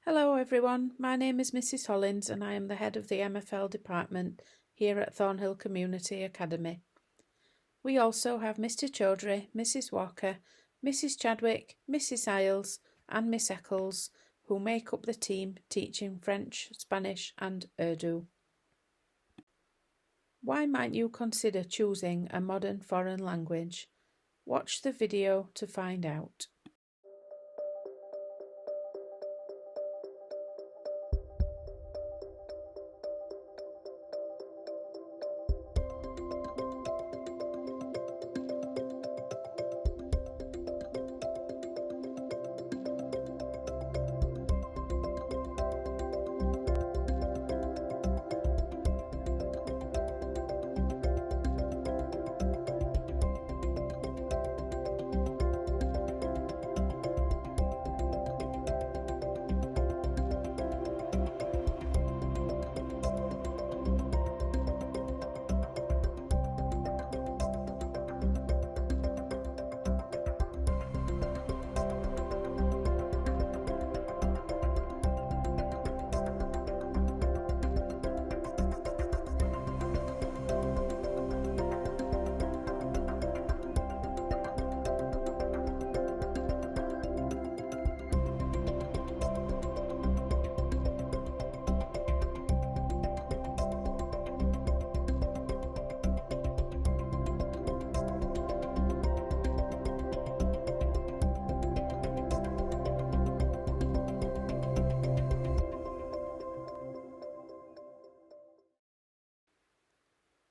Hello everyone, my name is Mrs Hollins and I am the head of the MFL department here at Thornhill Community Academy. We also have Mr Chaudhry, Mrs Walker, Mrs Chadwick, Mrs Isles and Miss Eccles, who make up the team teaching French, Spanish and Urdu. Why might you consider choosing a modern foreign language? Watch the video to find out.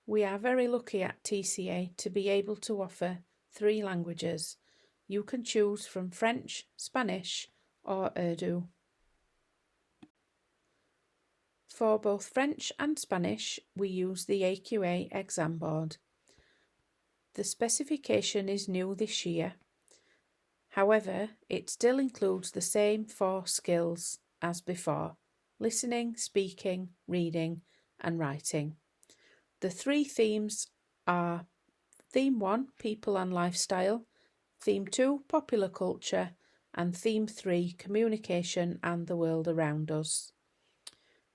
We are very lucky at TCA to be able to offer 3 languages. You can choose from French, Spanish or Urdu. For both French and Spanish, we use the AQA exam board. The specification is new this year. However, it still includes the same 4 skills as before: listening, speaking, reading and writing. The 3 themes are Theme 1, People and Lifestyle, Theme 2, Popular Culture, and Theme 3, Communication and the World Around Us.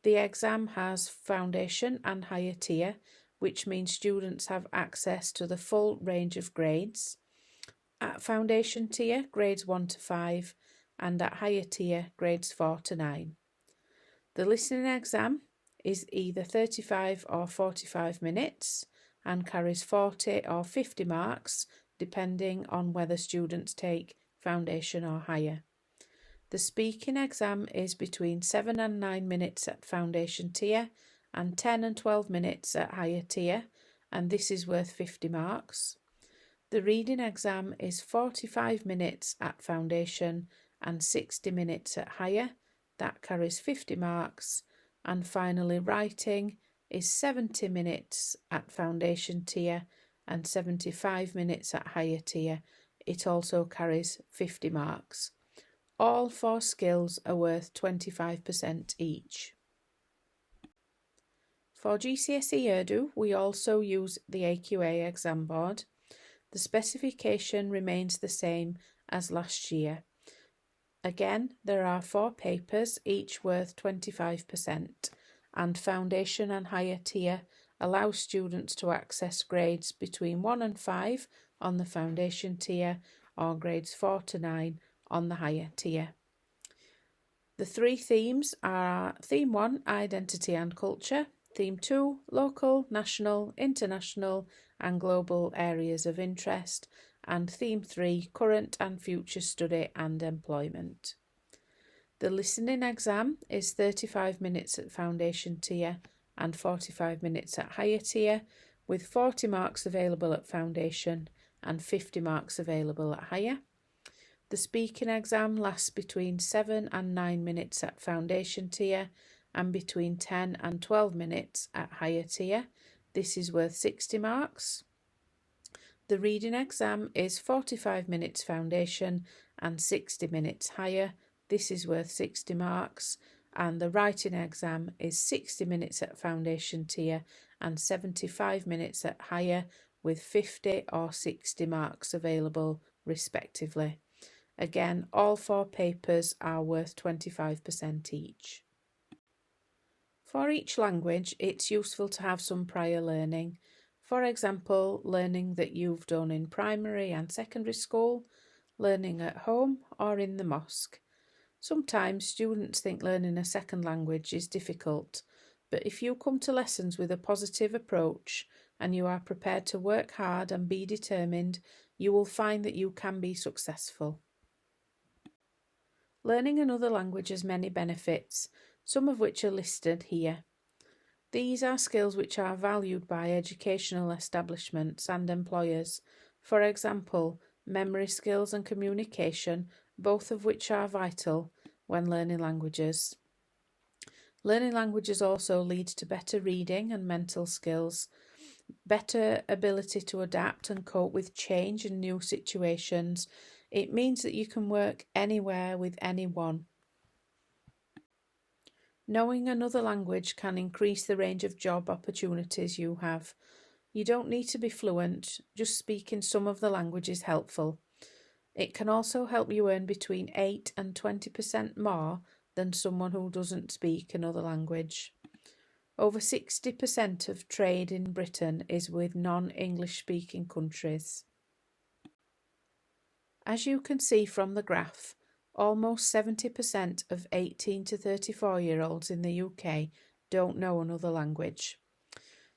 The exam has foundation and higher tier, which means students have access to the full range of grades. At foundation tier, grades 1 to 5, and at higher tier, grades 4 to 9. The listening exam is either 35 or 45 minutes and carries 40 or 50 marks depending on whether students take foundation or higher. The speaking exam is between 7 and 9 minutes at foundation tier and 10 and 12 minutes at higher tier, and this is worth 50 marks. The reading exam is 45 minutes at foundation and 60 minutes at higher, that carries 50 marks. And finally, writing is 70 minutes at foundation tier and 75 minutes at higher tier. It also carries 50 marks. All 4 skills are worth 25% each. For GCSE Urdu, we also use the AQA exam board. The specification remains the same as last year. Again, there are 4 papers, each worth 25%, and foundation and higher tier allows students to access grades between 1 and 5 on the foundation tier or grades 4 to 9 on the higher tier. The 3 themes are Theme 1, Identity and Culture, Theme 2, Local, National, International and Global Areas of Interest, and Theme 3, Current and Future Study and Employment. The listening exam is 35 minutes at foundation tier and 45 minutes at higher tier, with 40 marks available at foundation and 50 marks available at higher. The speaking exam lasts between 7 and 9 minutes at foundation tier and between 10 and 12 minutes at higher tier. This is worth 60 marks. The reading exam is 45 minutes foundation and 60 minutes higher. This is worth 60 marks. And the writing exam is 60 minutes at foundation tier and 75 minutes at higher, with 50 or 60 marks available respectively. Again, all 4 papers are worth 25% each. For each language, it's useful to have some prior learning. For example, learning that you've done in primary and secondary school, learning at home or in the mosque. Sometimes students think learning a second language is difficult, but if you come to lessons with a positive approach and you are prepared to work hard and be determined, you will find that you can be successful. Learning another language has many benefits, some of which are listed here. These are skills which are valued by educational establishments and employers. For example, memory skills and communication, both of which are vital when learning languages. Learning languages also leads to better reading and mental skills, better ability to adapt and cope with change and new situations. It means that you can work anywhere with anyone. Knowing another language can increase the range of job opportunities you have. You don't need to be fluent, just speaking some of the language is helpful. It can also help you earn between 8 and 20% more than someone who doesn't speak another language. Over 60% of trade in Britain is with non-English speaking countries. As you can see from the graph, almost 70% of 18 to 34-year-olds in the UK don't know another language.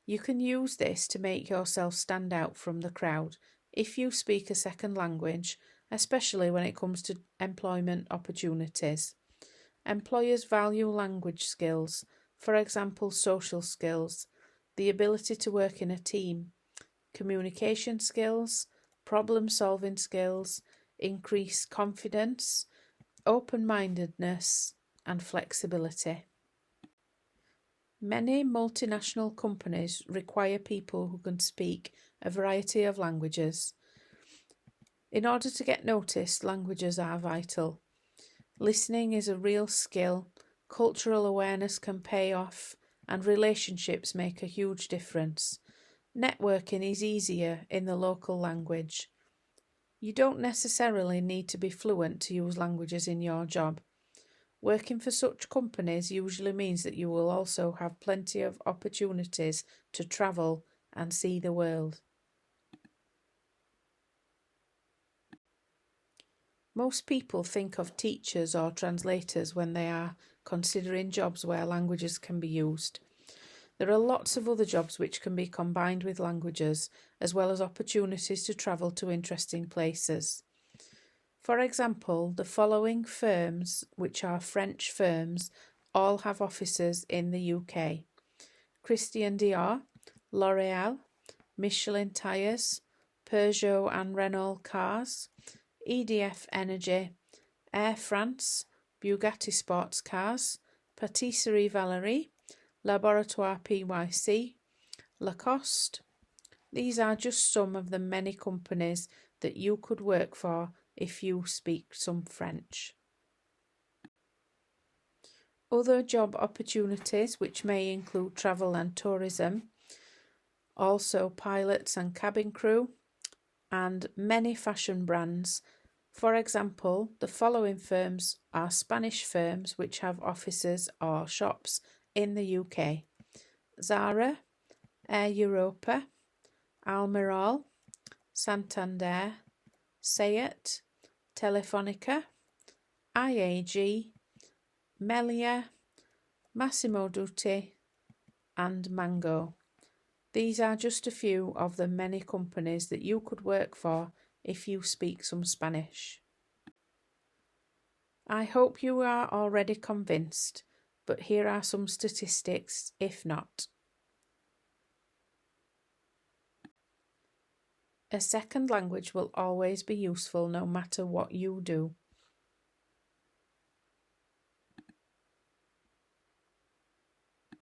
You can use this to make yourself stand out from the crowd if you speak a second language, especially when it comes to employment opportunities. Employers value language skills, for example, social skills, the ability to work in a team, communication skills, problem-solving skills, increased confidence, open-mindedness, and flexibility. Many multinational companies require people who can speak a variety of languages. In order to get noticed, languages are vital. Listening is a real skill, cultural awareness can pay off, and relationships make a huge difference. Networking is easier in the local language. You don't necessarily need to be fluent to use languages in your job. Working for such companies usually means that you will also have plenty of opportunities to travel and see the world. Most people think of teachers or translators when they are considering jobs where languages can be used. There are lots of other jobs which can be combined with languages, as well as opportunities to travel to interesting places. For example, the following firms, which are French firms, all have offices in the UK. Christian Dior, L'Oréal, Michelin Tires, Peugeot and Renault Cars, EDF Energy, Air France, Bugatti Sports Cars, Patisserie Valerie, Laboratoire PYC, Lacoste. These are just some of the many companies that you could work for if you speak some French. Other job opportunities, which may include travel and tourism, also pilots and cabin crew, and many fashion brands. For example, the following firms are Spanish firms which have offices or shops in the UK: Zara, Air Europa, Almirall, Santander, SEAT, Telefonica, IAG, Melia, Massimo Dutti, and Mango. These are just a few of the many companies that you could work for if you speak some Spanish. I hope you are already convinced, but here are some statistics if not. A second language will always be useful no matter what you do.